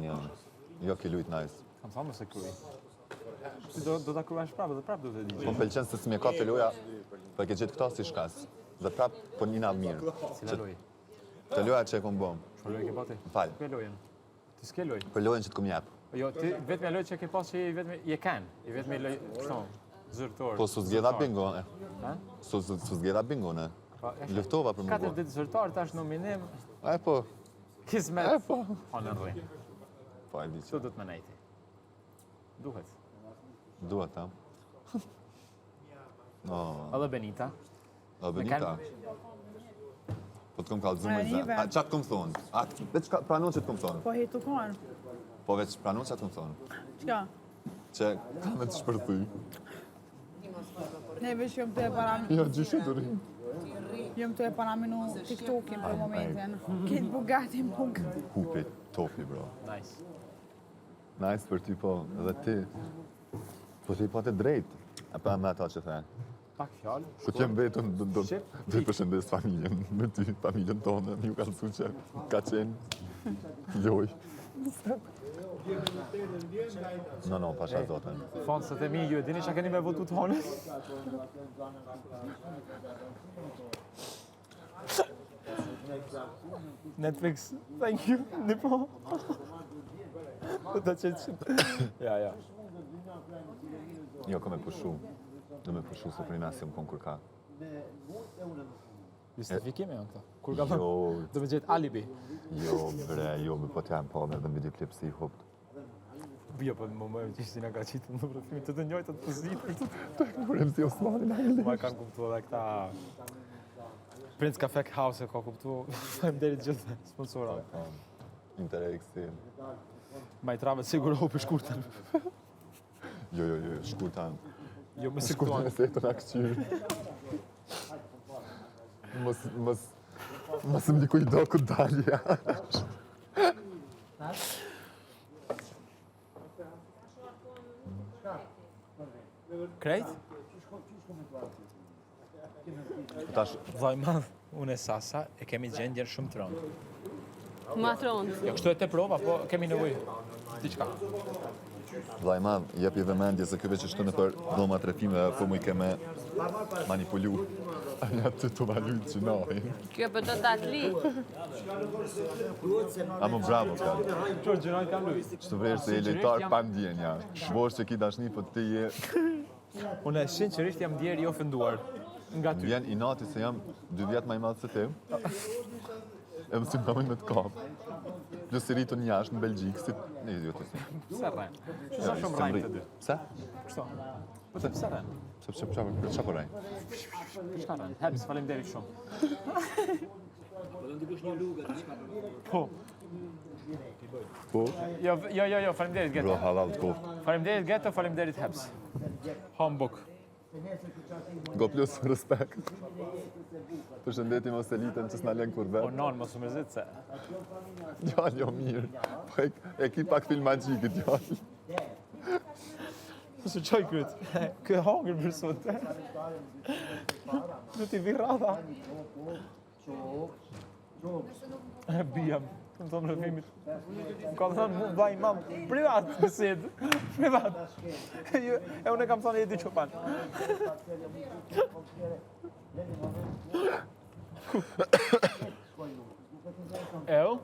janë. Jo, ki lujt nice. Kam thamë se kruj. Si do ta kryesh prapë dhe prapë do të di. Po më pëlqen se s'mi e ka të loja, po e ke gjithë këta si shkas. Dhe prapë po njëna mirë. Cila lojë? Të loja që e kom bom. Çfarë lojë ke pati? Fal. Ke lojën. Ti s'ke lojë. Për lojën që të kom jep. Jo, ti vetëm lojë që ke pas që vetëm je kanë. Je vetëm lojë, kështu, zyrtor. Po su zgjeda bingo, e. Ha? Su zgjeda bingo, ne. Luftova për më 4 ditë zyrtar tash nominim. E po. Kismet. E po. Në rrën. Po e di që. Ço do të më nejti? Duhet. Duhet, ta. Edhe Benita. O, Benita. Po të kom kallëzu me zë. A, qatë kom thonë? Veç pranon që të kom thonë? Po hitu konë. Po veç pranon që të kom thonë? Qka? Që ka me të shpërthy. Ne veç jom të e paraminu. Jo, gjyshe të rrim. Jom të e paraminu TikTokin për momentin. Kitë Bugatti muk. Hupi, topi, bro. Nice. Nice për ty, po, edhe ti. Po ti po të drejt. E pa me ata që the. Pak fjalë. Po që më vetën, do të përshëndes familjen. Me ty, familjen tonë, ju ka lësu që ka qenë loj. No, pasha zotën. Fondset e mi, ju e dini që keni me votu të honës? Netflix, thank you, në po. Da qenë. Ja. Jo, ka me pushu. Do me pushu se për nasi më konë kur ka. Justifikime janë këta. Kur ka Jo, do me gjetë alibi. jo, bre, jo, me po t'jam po me dhe me videoklip si i hopt. Jo, po më mojë që ishtë nga ka qitë në profilin të njojtë të pozitë. Nurem si Osmanin Angli. Ma kanë kuptu edhe këta... Prince Cafe House e ka kuptu. Faleminderit gjithë sponsorat. Interexi. Majtrave sigurohu për shkurtën. Jo, shkurtan. Jo, më Shkurtan siktuan. e se të nga këqyrë. Mos më dikuj do ku dalja. Krejt? Tash, Vaj madh, unë e Sasa e kemi gjendjen shumë të rëndë. Ma trontë. Jo, kështu e te prova, po kemi nevojë. Diçka. vllai madh, jep i vëmendje se ky veç është në për dhoma trefime, po mu i keme manipulu. Ja të të valut që nohin. Kjo për do të atli. Amo bravo, ka. Qërë gjënaj kam lujt. Që vresh se e lejtar pa ndjenja. Bosh që ki dashni, po ti je... Unë sinqerisht jam djeri i ofenduar nga ty. Vjen i nati se jam 2 vjet më i madh se ti. E më simptomin me të kap. Plus i rritën jashtë në Belgjikë, si... Ne, jo të si. Pse rren? Sa shumë rajnë të dy? Pse? Kështu. Po të pse rren? Për qa po rajnë? Për çka rren? Hebs, faleminderit shumë. Po. Po? Jo, faleminderit Bro, Geta. halal të koftë. Faleminderit Geta, faleminderit Hebs. Hambuk. Go plus respekt. Përshëndetje mos elitën që s'na lën kur Po vet. non, mos u mërzit se. Djalë jo mirë. Po e ki pak film magjik djalë. Se qoj kryt? Kë hangër për sot. Du t'i vi radha. Bijam. Më thonë rëfimit. Më ka thonë mu vaj mam. Privat, bisid. Privat. E unë e kam thonë e di qopan. Eo?